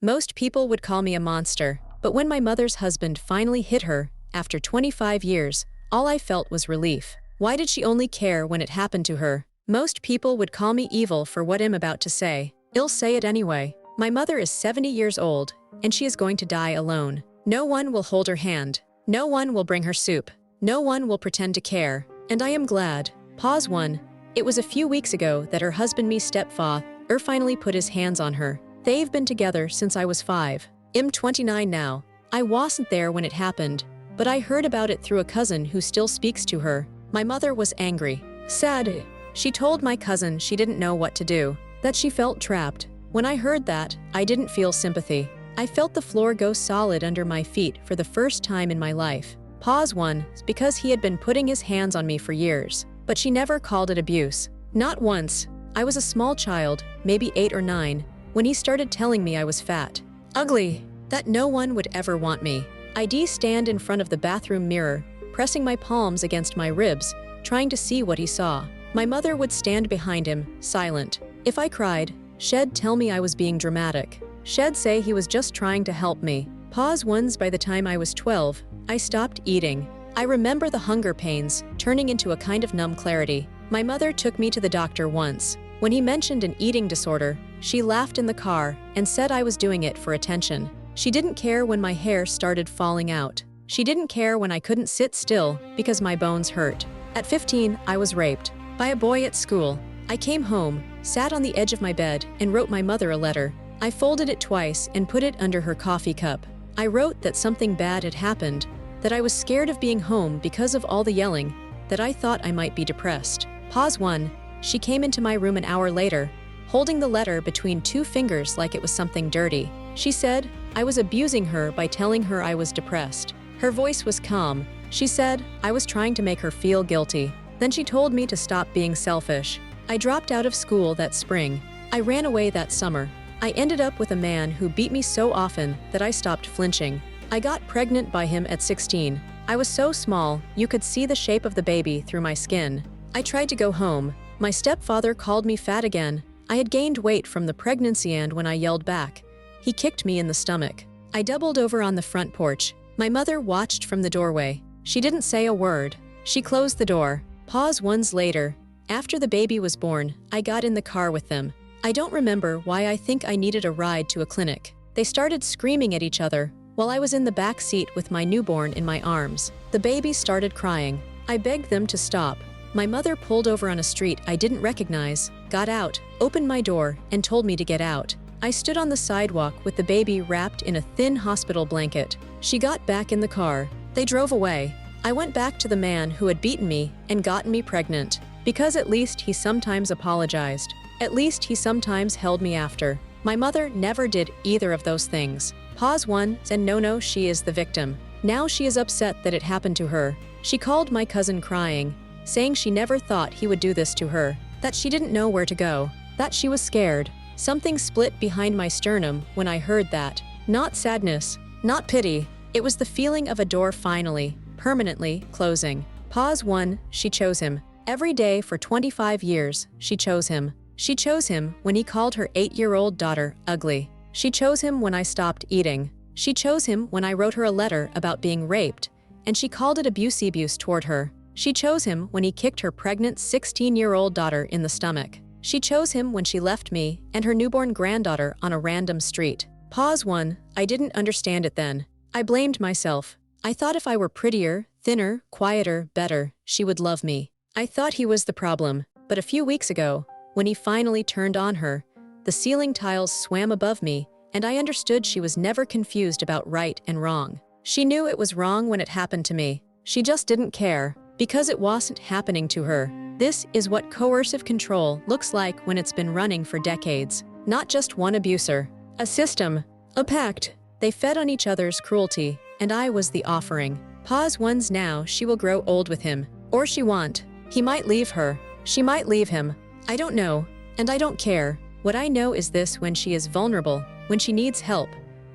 Most people would call me a monster, but when my mother's husband finally hit her, after 25 years, all I felt was relief. Why did she only care when it happened to her? Most people would call me evil for what I'm about to say. I'll say it anyway. My mother is 70 years old, and she is going to die alone. No one will hold her hand. No one will bring her soup. No one will pretend to care. And I am glad. Pause 1. It was a few weeks ago that her husband, me stepfather, finally put his hands on her. They've been together since I was 5. I'm 29 now. I wasn't there when it happened, but I heard about it through a cousin who still speaks to her. My mother was angry. Sad. She told my cousin she didn't know what to do, that she felt trapped. When I heard that, I didn't feel sympathy. I felt the floor go solid under my feet for the first time in my life. Pause 1. Because he had been putting his hands on me for years, but she never called it abuse. Not once. I was a small child, maybe 8 or 9, when he started telling me I was fat, ugly, that no one would ever want me. I'd stand in front of the bathroom mirror, pressing my palms against my ribs, trying to see what he saw. My mother would stand behind him, silent. If I cried, she'd tell me I was being dramatic. She'd say he was just trying to help me. Pause 1. By the time I was 12, I stopped eating. I remember the hunger pains, turning into a kind of numb clarity. My mother took me to the doctor once. When he mentioned an eating disorder, she laughed in the car and said I was doing it for attention. She didn't care when my hair started falling out. She didn't care when I couldn't sit still because my bones hurt. At 15, I was raped by a boy at school. I came home, sat on the edge of my bed, and wrote my mother a letter. I folded it twice and put it under her coffee cup. I wrote that something bad had happened, that I was scared of being home because of all the yelling, that I thought I might be depressed. Pause 1. She came into my room an hour later, holding the letter between 2 fingers like it was something dirty. She said I was abusing her by telling her I was depressed. Her voice was calm. She said I was trying to make her feel guilty. Then she told me to stop being selfish. I dropped out of school that spring. I ran away that summer. I ended up with a man who beat me so often that I stopped flinching. I got pregnant by him at 16. I was so small, you could see the shape of the baby through my skin. I tried to go home. My stepfather called me fat again. I had gained weight from the pregnancy, and when I yelled back, he kicked me in the stomach. I doubled over on the front porch. My mother watched from the doorway. She didn't say a word. She closed the door. Pause 1 later. After the baby was born, I got in the car with them. I don't remember why. I think I needed a ride to a clinic. They started screaming at each other while I was in the back seat with my newborn in my arms. The baby started crying. I begged them to stop. My mother pulled over on a street I didn't recognize, got out, opened my door, and told me to get out. I stood on the sidewalk with the baby wrapped in a thin hospital blanket. She got back in the car. They drove away. I went back to the man who had beaten me and gotten me pregnant, because at least he sometimes apologized. At least he sometimes held me after. My mother never did either of those things. Pause 1. And no, she is the victim. Now she is upset that it happened to her. She called my cousin crying, saying she never thought he would do this to her, that she didn't know where to go, that she was scared. Something split behind my sternum when I heard that. Not sadness, not pity. It was the feeling of a door finally, permanently closing. Pause 1. She chose him. Every day for 25 years, she chose him. She chose him when he called her 8-year-old daughter ugly. She chose him when I stopped eating. She chose him when I wrote her a letter about being raped, and she called it abuse toward her. She chose him when he kicked her pregnant 16-year-old daughter in the stomach. She chose him when she left me and her newborn granddaughter on a random street. Pause 1. I didn't understand it then. I blamed myself. I thought if I were prettier, thinner, quieter, better, she would love me. I thought he was the problem. But a few weeks ago, when he finally turned on her, the ceiling tiles swam above me, and I understood she was never confused about right and wrong. She knew it was wrong when it happened to me. She just didn't care, because it wasn't happening to her. This is what coercive control looks like when it's been running for decades. Not just one abuser. A system. A pact. They fed on each other's cruelty, and I was the offering. Pause 1. Now she will grow old with him. Or she won't. He might leave her. She might leave him. I don't know, and I don't care. What I know is this: when she is vulnerable, when she needs help,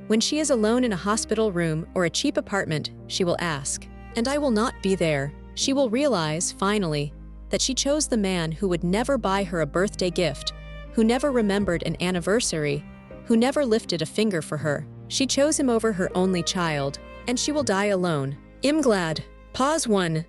when she is alone in a hospital room or a cheap apartment, she will ask. And I will not be there. She will realize, finally, that she chose the man who would never buy her a birthday gift, who never remembered an anniversary, who never lifted a finger for her. She chose him over her only child, and she will die alone. I'm glad. Pause 1.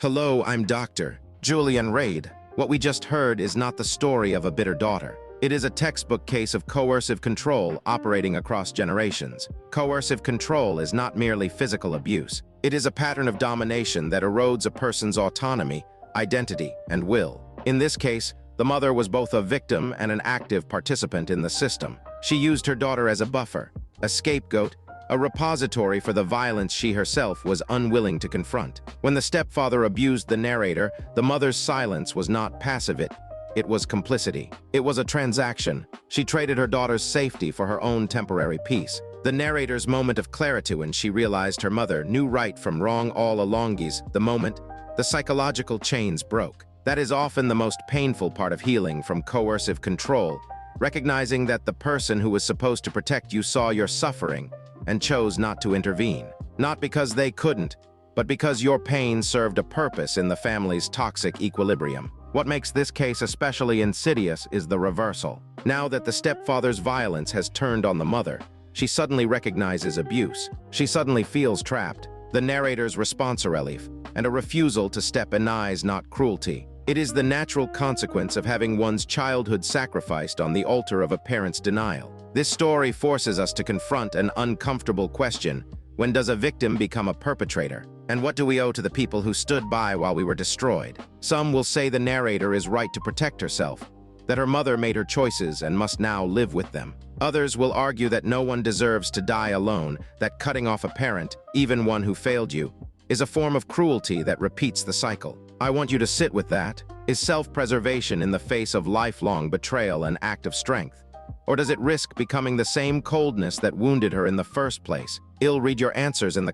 Hello, I'm Dr. Julian Reed. What we just heard is not the story of a bitter daughter. It is a textbook case of coercive control operating across generations. Coercive control is not merely physical abuse. It is a pattern of domination that erodes a person's autonomy, identity, and will. In this case, the mother was both a victim and an active participant in the system. She used her daughter as a buffer, a scapegoat, a repository for the violence she herself was unwilling to confront. When the stepfather abused the narrator, the mother's silence was not passive, it was complicity. It was a transaction. She traded her daughter's safety for her own temporary peace. The narrator's moment of clarity when she realized her mother knew right from wrong all along's the moment the psychological chains broke. That is often the most painful part of healing from coercive control, recognizing that the person who was supposed to protect you saw your suffering and chose not to intervene. Not because they couldn't, but because your pain served a purpose in the family's toxic equilibrium. What makes this case especially insidious is the reversal. Now that the stepfather's violence has turned on the mother, she suddenly recognizes abuse. She suddenly feels trapped. The narrator's response a relief, and a refusal to step in eyes, not cruelty. It is the natural consequence of having one's childhood sacrificed on the altar of a parent's denial. This story forces us to confront an uncomfortable question: when does a victim become a perpetrator? And what do we owe to the people who stood by while we were destroyed? Some will say the narrator is right to protect herself, that her mother made her choices and must now live with them. Others will argue that no one deserves to die alone, that cutting off a parent, even one who failed you, is a form of cruelty that repeats the cycle. I want you to sit with that. Is self-preservation in the face of lifelong betrayal an act of strength? Or does it risk becoming the same coldness that wounded her in the first place? I'll read your answers in the